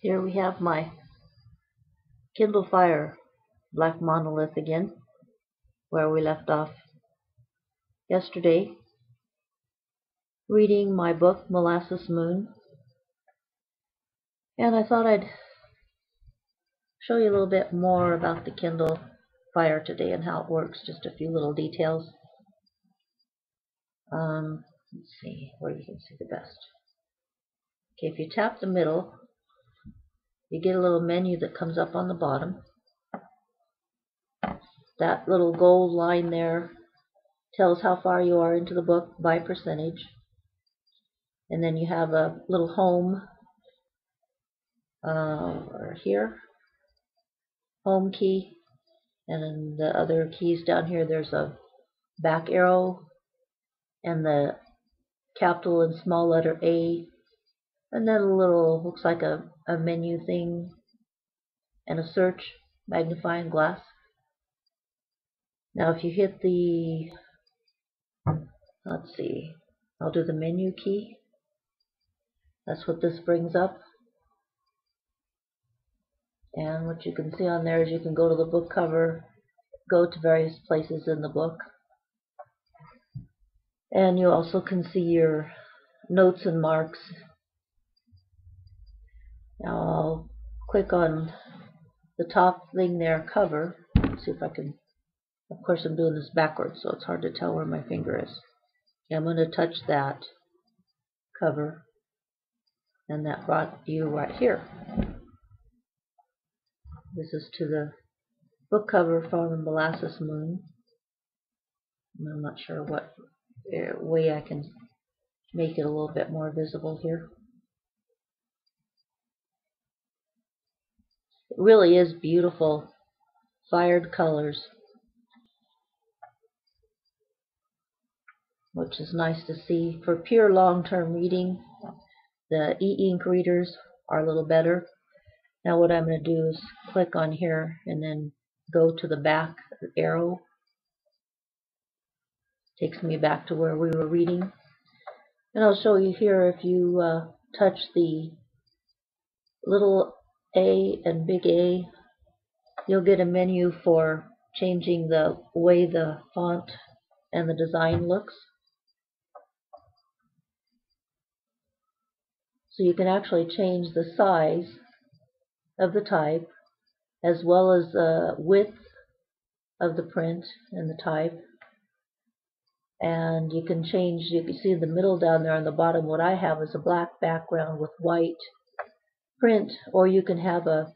Here we have my Kindle Fire black monolith again, where we left off yesterday, reading my book Molasses Moon. And I thought I'd show you a little bit more about the Kindle Fire today and how it works, just a few little details. Let's see where you can see the best. Okay, if you tap the middle, you get a little menu that comes up on the bottom. That little gold line there tells how far you are into the book by percentage. And then you have a little home here, home key, and then the other keys down here, there's a back arrow and the capital and small letter A, and then a little, looks like a menu thing, and a search magnifying glass. Now if you hit the, let's see, I'll do the menu key. That's what this brings up. And what you can see on there is you can go to the book cover, go to various places in the book. And you also can see your notes and marks. Now I'll click on the top thing there, cover. Let's see if I can, of course I'm doing this backwards, so it's hard to tell where my finger is. Okay, I'm going to touch that cover, and that brought you right here. This is to the book cover from Molasses Moon. I'm not sure what way I can make it a little bit more visible here. It really is beautiful, fired colors, which is nice to see. For pure long-term reading, the e-ink readers are a little better. Now what I'm going to do is click on here and then go to the back arrow. Takes me back to where we were reading. And I'll show you here, if you touch the little A and big A, you'll get a menu for changing the way the font and the design looks. So you can actually change the size of the type, as well as the width of the print and the type. And you can change, you can see in the middle down there on the bottom, what I have is a black background with white print, or you can have a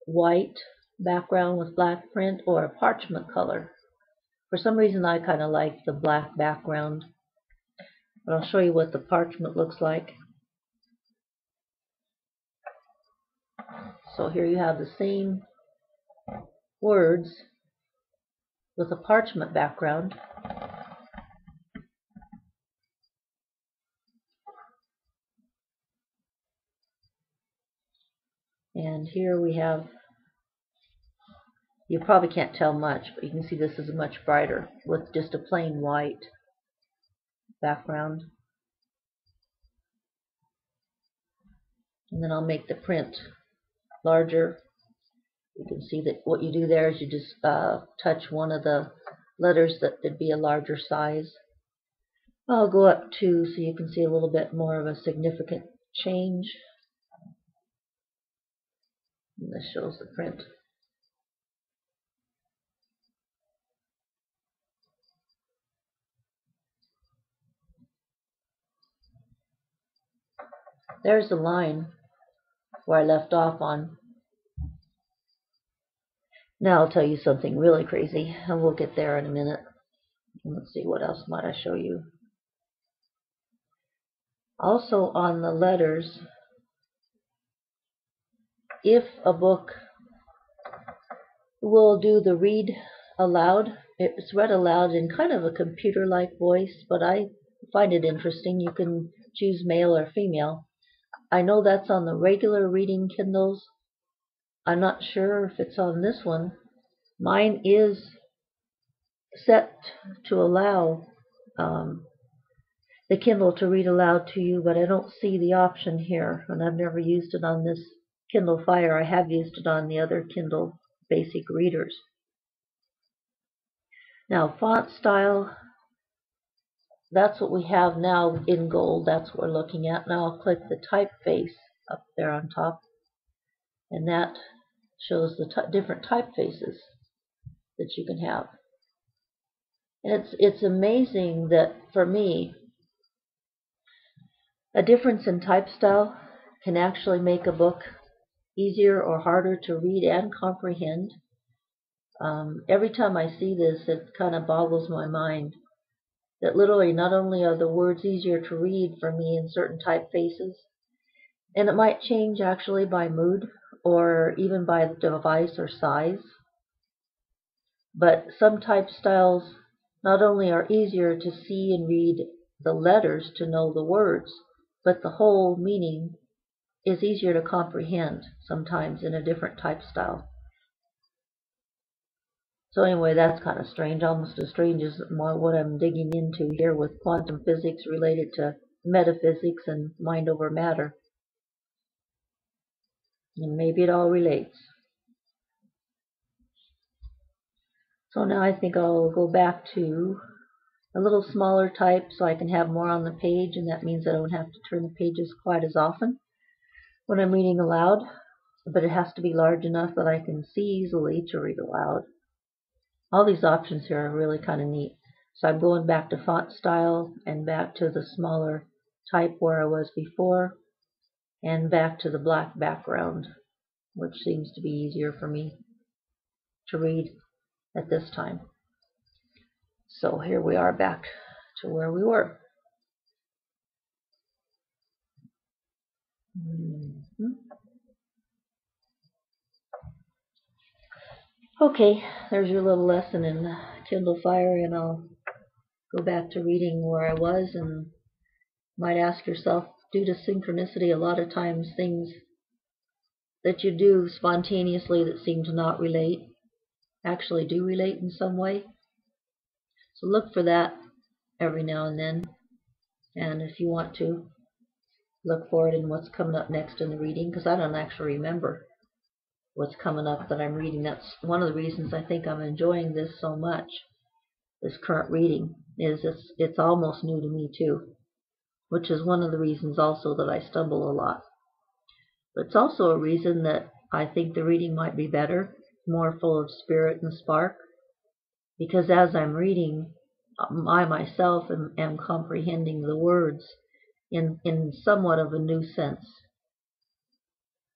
white background with black print, or a parchment color. For some reason I kind of like the black background, but I'll show you what the parchment looks like. So here you have the same words with a parchment background. And here we have, you probably can't tell much, but you can see this is much brighter with just a plain white background. And then I'll make the print larger. You can see that what you do there is you just touch one of the letters that would be a larger size. I'll go up to so you can see a little bit more of a significant change. And this shows the print. There's the line where I left off on. Now I'll tell you something really crazy, and we'll get there in a minute. Let's see, what else might I show you. Also on the letters, if a book will do the read aloud, it's read aloud in kind of a computer-like voice, but I find it interesting. You can choose male or female. I know that's on the regular reading Kindles. I'm not sure if it's on this one. Mine is set to allow the Kindle to read aloud to you, but I don't see the option here, and I've never used it on this Kindle Fire. I have used it on the other Kindle basic readers. Now, font style, that's what we have now in gold. That's what we're looking at. Now I'll click the typeface up there on top, and that shows the different typefaces that you can have. And it's amazing that, for me, a difference in type style can actually make a book easier or harder to read and comprehend. Every time I see this, it kind of boggles my mind that literally not only are the words easier to read for me in certain typefaces, and it might change actually by mood or even by device or size, but some type styles not only are easier to see and read the letters to know the words, but the whole meaning is easier to comprehend sometimes in a different type style. So anyway, that's kind of strange, almost as strange as what I'm digging into here with quantum physics related to metaphysics and mind over matter. And maybe it all relates. So now I think I'll go back to a little smaller type so I can have more on the page, and that means I don't have to turn the pages quite as often when I'm reading aloud, but it has to be large enough that I can see easily to read aloud. All these options here are really kind of neat. So I'm going back to font style and back to the smaller type where I was before, and back to the black background, which seems to be easier for me to read at this time. So here we are back to where we were. Okay, there's your little lesson in Kindle Fire, and I'll go back to reading where I was, and might ask yourself, due to synchronicity, a lot of times things that you do spontaneously that seem to not relate actually do relate in some way. So look for that every now and then, and if you want to, look for it in what's coming up next in the reading, because I don't actually remember what's coming up that I'm reading. That's one of the reasons I think I'm enjoying this so much. This current reading is it's almost new to me too, which is one of the reasons also that I stumble a lot. But it's also a reason that I think the reading might be better, more full of spirit and spark, because as I'm reading, I myself am comprehending the words in somewhat of a new sense.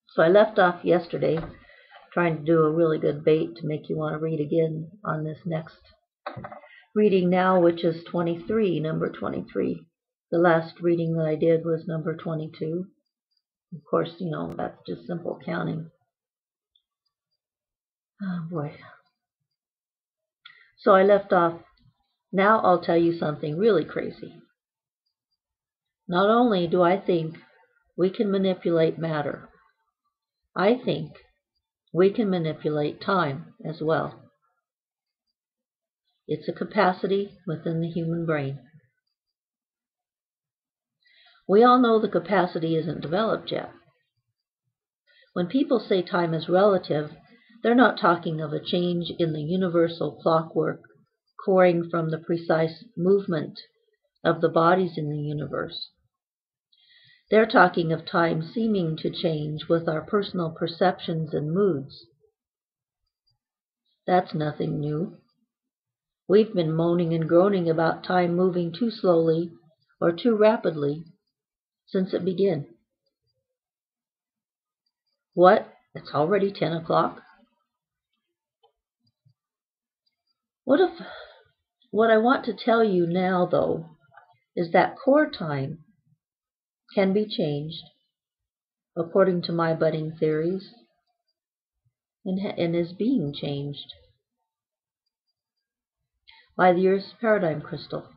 So I left off yesterday trying to do a really good bait to make you want to read again on this next reading now, which is 23, number 23. The last reading that I did was number 22. Of course, you know, that's just simple counting. Oh boy. So I left off, now I'll tell you something really crazy. Not only do I think we can manipulate matter, I think we can manipulate time as well. It's a capacity within the human brain. We all know the capacity isn't developed yet. When people say time is relative, they're not talking of a change in the universal clockwork pouring from the precise movement of the bodies in the universe. They're talking of time seeming to change with our personal perceptions and moods. That's nothing new. We've been moaning and groaning about time moving too slowly or too rapidly since it began. What? It's already 10 o'clock? What I want to tell you now, though, is that core time can be changed according to my budding theories and is being changed by the Earth's paradigm crystal,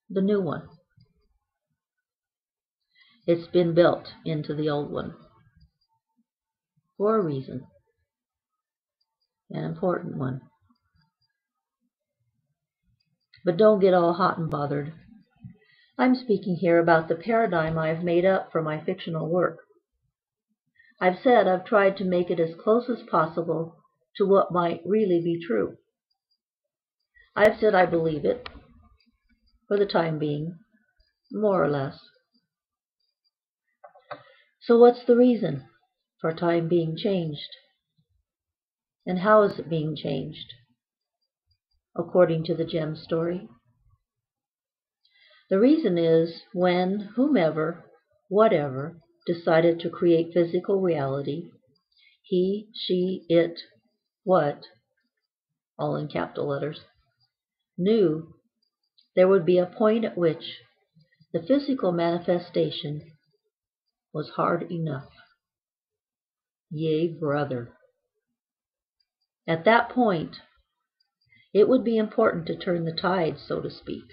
the new one. It's been built into the old one for a reason, an important one. But don't get all hot and bothered. I'm speaking here about the paradigm I've made up for my fictional work. I've said I've tried to make it as close as possible to what might really be true. I've said I believe it, for the time being, more or less. So what's the reason for time being changed? And how is it being changed, according to the gem story? The reason is when whomever, whatever, decided to create physical reality, he, she, it, what, all in capital letters, knew there would be a point at which the physical manifestation was hard enough. Yea, brother. At that point, it would be important to turn the tide, so to speak.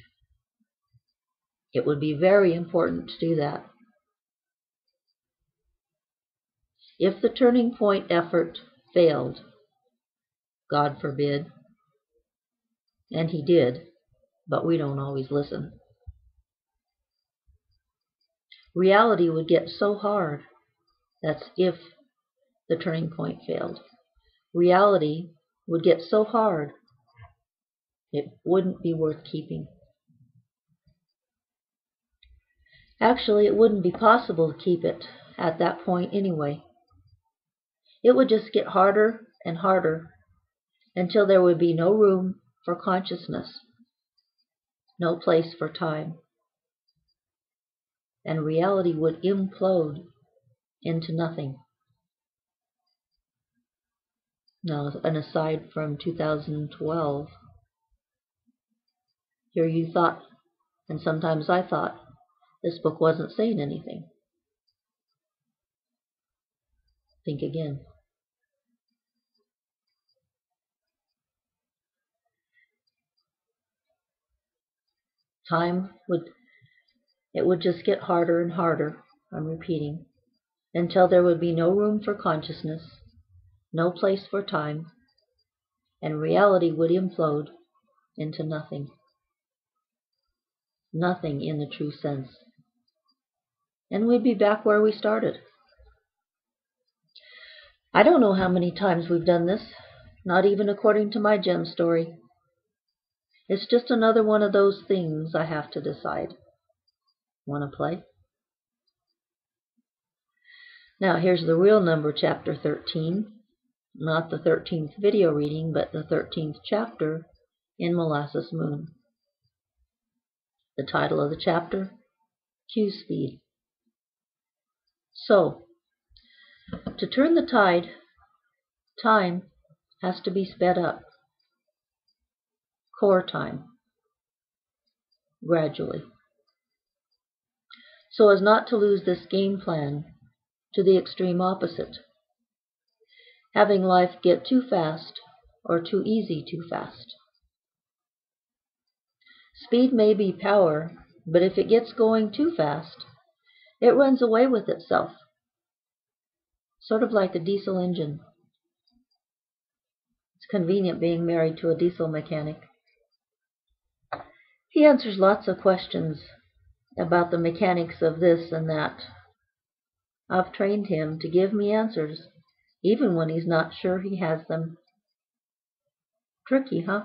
It would be very important to do that. If the turning point effort failed, God forbid, and he did, but we don't always listen, reality would get so hard. That's if the turning point failed. Reality would get so hard, it wouldn't be worth keeping. Actually, it wouldn't be possible to keep it at that point anyway. It would just get harder and harder until there would be no room for consciousness, no place for time, and reality would implode into nothing. Now, an aside from 2012, here you thought, and sometimes I thought, this book wasn't saying anything. Think again. Time would just get harder and harder, I'm repeating, until there would be no room for consciousness, no place for time, and reality would implode into nothing. Nothing in the true sense. And we'd be back where we started. I don't know how many times we've done this, not even according to my gem story. It's just another one of those things I have to decide. Want to play? Now here's the real number, chapter 13. Not the 13th video reading, but the 13th chapter in Molasses Moon. The title of the chapter, Q Speed. So, to turn the tide, time has to be sped up. Core time. Gradually. So as not to lose this game plan to the extreme opposite. Having life get too fast or too easy too fast. Speed may be power, but if it gets going too fast, it runs away with itself. Sort of like a diesel engine. It's convenient being married to a diesel mechanic. He answers lots of questions about the mechanics of this and that. I've trained him to give me answers, even when he's not sure he has them. Tricky, huh?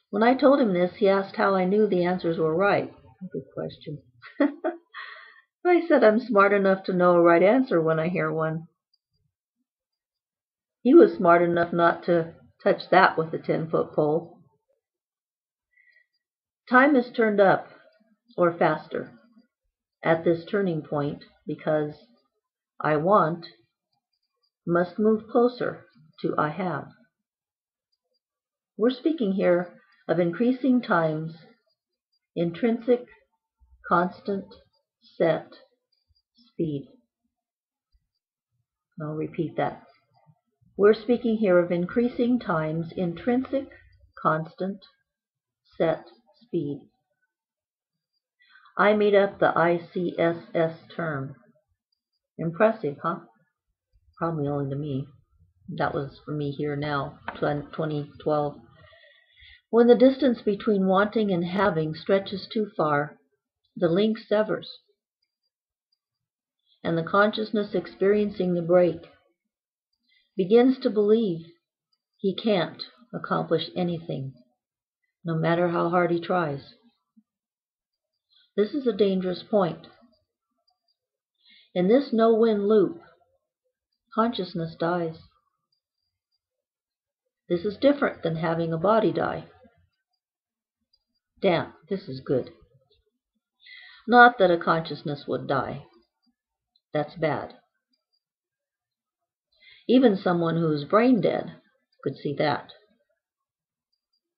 When I told him this, he asked how I knew the answers were right. Good question. I said I'm smart enough to know a right answer when I hear one. He was smart enough not to touch that with a 10-foot pole. Time is turned up, or faster, at this turning point because I want must move closer to I have. We're speaking here of increasing times, intrinsic, constant, set, speed. I'll repeat that. We're speaking here of increasing times, intrinsic, constant, set, speed. I made up the ICSS term. Impressive, huh? Probably only to me. That was for me here now, 2012. When the distance between wanting and having stretches too far, the link severs. and the consciousness experiencing the break begins to believe he can't accomplish anything, no matter how hard he tries. This is a dangerous point. In this no-win loop, consciousness dies. This is different than having a body die. Damn, this is good. Not that a consciousness would die. That's bad. Even someone who's brain dead could see that.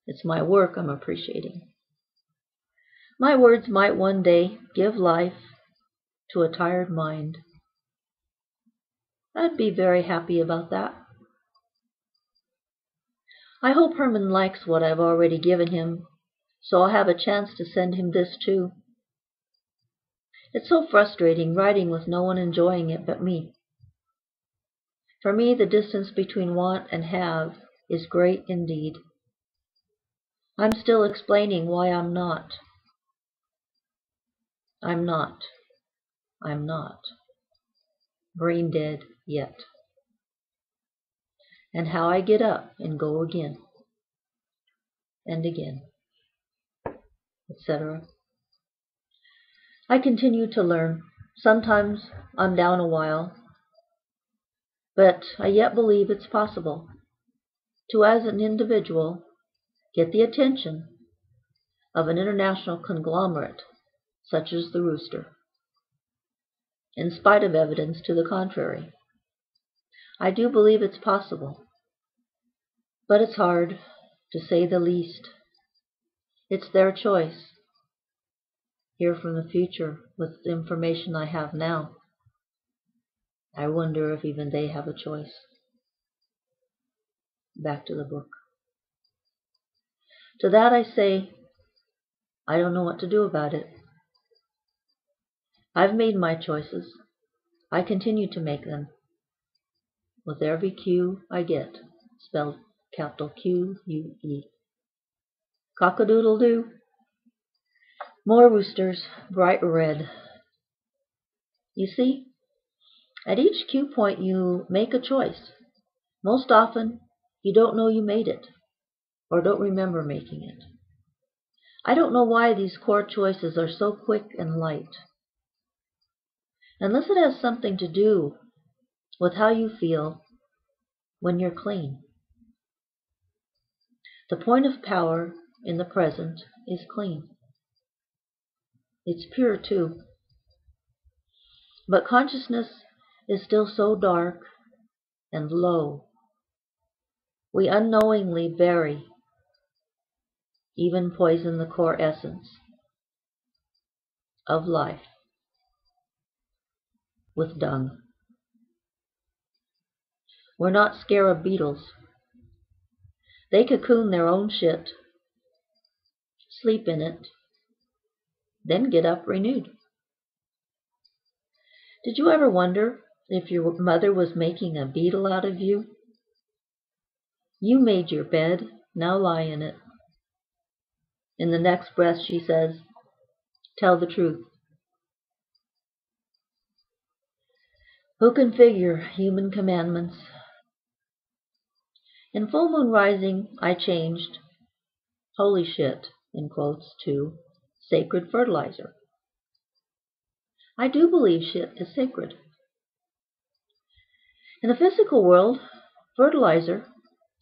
It's my work I'm appreciating. My words might one day give life to a tired mind. I'd be very happy about that. I hope Herman likes what I've already given him, so I'll have a chance to send him this too. It's so frustrating writing with no one enjoying it but me. For me, the distance between want and have is great indeed. I'm still explaining why I'm not brain dead yet, and how I get up and go again and again, etc. I continue to learn. Sometimes I'm down a while, but I yet believe it's possible to, as an individual, get the attention of an international conglomerate such as the Rooster, in spite of evidence to the contrary. I do believe it's possible, but it's hard, to say the least. It's their choice. Here from the future, with the information I have now, I wonder if even they have a choice. Back to the book. To that I say, I don't know what to do about it. I've made my choices. I continue to make them. With every Q I get, spelled capital Q-U-E. Cock-a-doodle-doo. More roosters, bright red. You see, at each Q point you make a choice. Most often, you don't know you made it, or don't remember making it. I don't know why these core choices are so quick and light. Unless it has something to do with how you feel when you're clean. The point of power in the present is clean. It's pure too. But consciousness is still so dark and low. We unknowingly bury, even poison the core essence of life with dung. We're not scarab beetles. They cocoon their own shit, sleep in it, then get up renewed. Did you ever wonder if your mother was making a beetle out of you? You made your bed, now lie in it. In the next breath she says, tell the truth. Who can figure human commandments? In full moon rising, I changed holy shit, in quotes, to sacred fertilizer. I do believe shit is sacred. In the physical world, fertilizer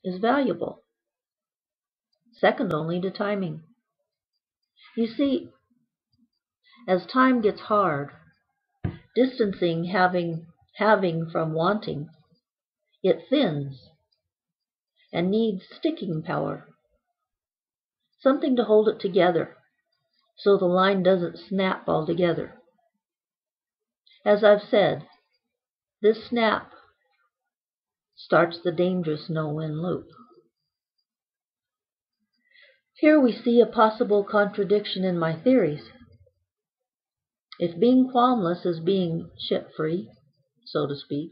is valuable, second only to timing. You see, as time gets hard, distancing having from wanting, it thins and needs sticking power, something to hold it together so the line doesn't snap altogether. As I've said, this snap starts the dangerous no-win loop. Here we see a possible contradiction in my theories. If being qualmless is being shit-free, so to speak,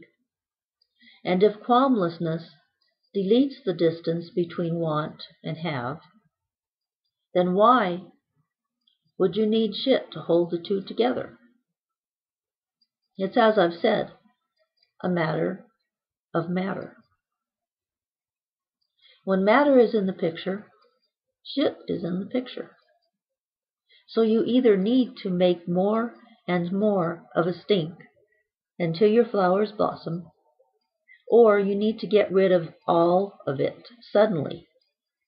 and if qualmlessness deletes the distance between want and have, then why would you need shit to hold the two together? It's, as I've said, a matter of matter. When matter is in the picture, shit is in the picture. So you either need to make more and more of a stink until your flowers blossom, or you need to get rid of all of it suddenly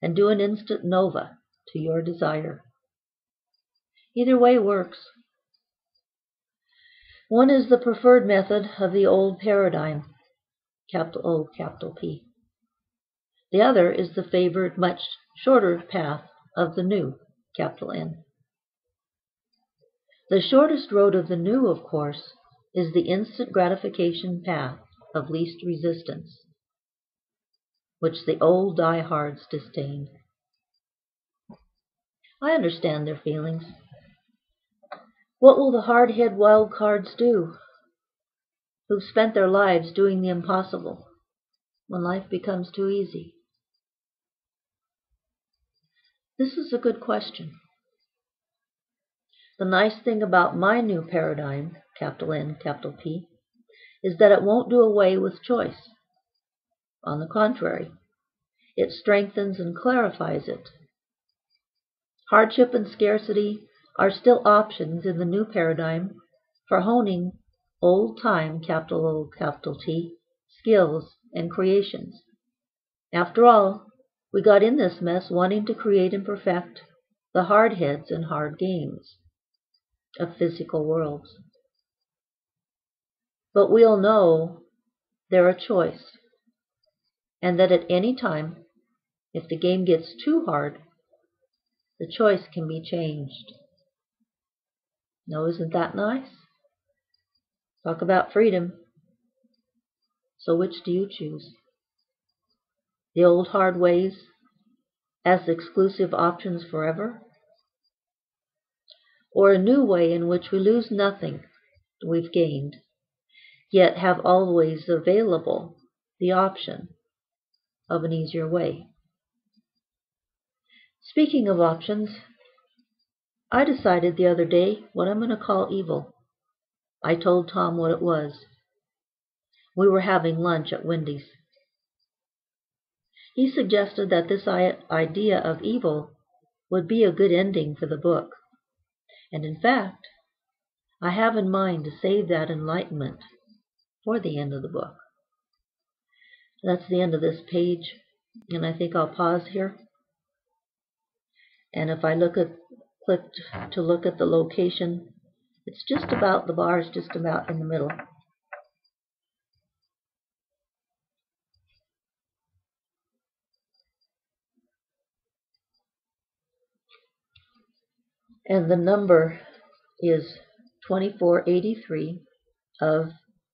and do an instant nova to your desire. Either way works. One is the preferred method of the old paradigm, capital O, capital P. The other is the favored, much shorter path of the new, capital N. The shortest road of the new, of course, is the instant gratification path of least resistance, which the old diehards disdain. I understand their feelings. What will the hard-head wild cards do, who've spent their lives doing the impossible, when life becomes too easy? This is a good question. The nice thing about my new paradigm, capital N, capital P, is that it won't do away with choice. On the contrary, it strengthens and clarifies it. Hardship and scarcity are still options in the new paradigm for honing old-time, capital O, capital T, skills and creations. After all, we got in this mess wanting to create and perfect the hard heads and hard games of physical worlds. But we'll know they're a choice, and that at any time, if the game gets too hard, the choice can be changed. Now, isn't that nice? Talk about freedom. So which do you choose? The old hard ways as exclusive options forever? Or a new way in which we lose nothing we've gained, yet have always available the option of an easier way? Speaking of options, I decided the other day what I'm going to call evil. I told Tom what it was. We were having lunch at Wendy's. He suggested that this idea of evil would be a good ending for the book. And in fact, I have in mind to save that enlightenment for the end of the book. That's the end of this page, and I think I'll pause here. And if I click to look at the location, it's just about, the bar is just about in the middle. And the number is 2483 of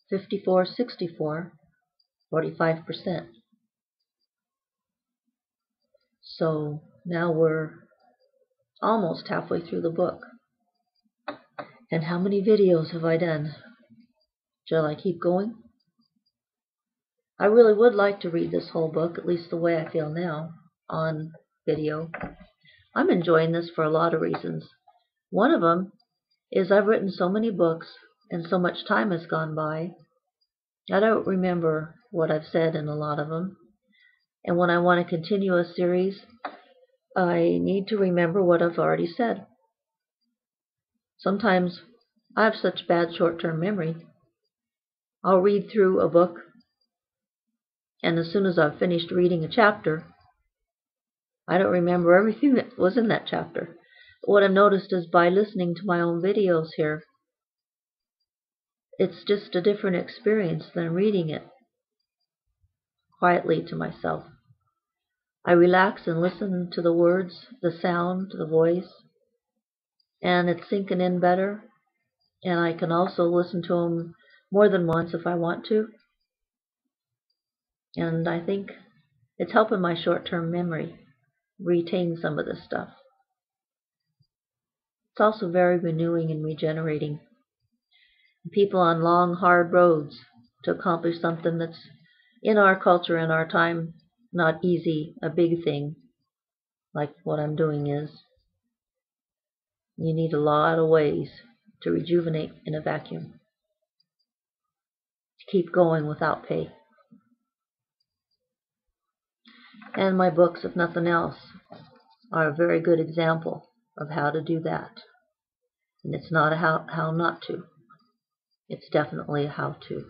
5464, 45%. So now we're almost halfway through the book. And how many videos have I done? Shall I keep going? I really would like to read this whole book, at least the way I feel now, on video. I'm enjoying this for a lot of reasons. One of them is I've written so many books and so much time has gone by, I don't remember what I've said in a lot of them. And when I want to continue a series, I need to remember what I've already said. Sometimes I have such bad short-term memory. I'll read through a book, and as soon as I've finished reading a chapter, I don't remember everything that was in that chapter. But what I've noticed is by listening to my own videos here, it's just a different experience than reading it quietly to myself. I relax and listen to the words, the sound, the voice, and it's sinking in better. And I can also listen to them more than once if I want to. And I think it's helping my short-term memory retain some of this stuff. It's also very renewing and regenerating. People on long, hard roads to accomplish something that's in our culture, in our time, not easy, a big thing, like what I'm doing is. You need a lot of ways to rejuvenate in a vacuum. keep going without pay. And my books, if nothing else, are a very good example of how to do that. And it's not a how not to. It's definitely a how to.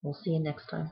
We'll see you next time.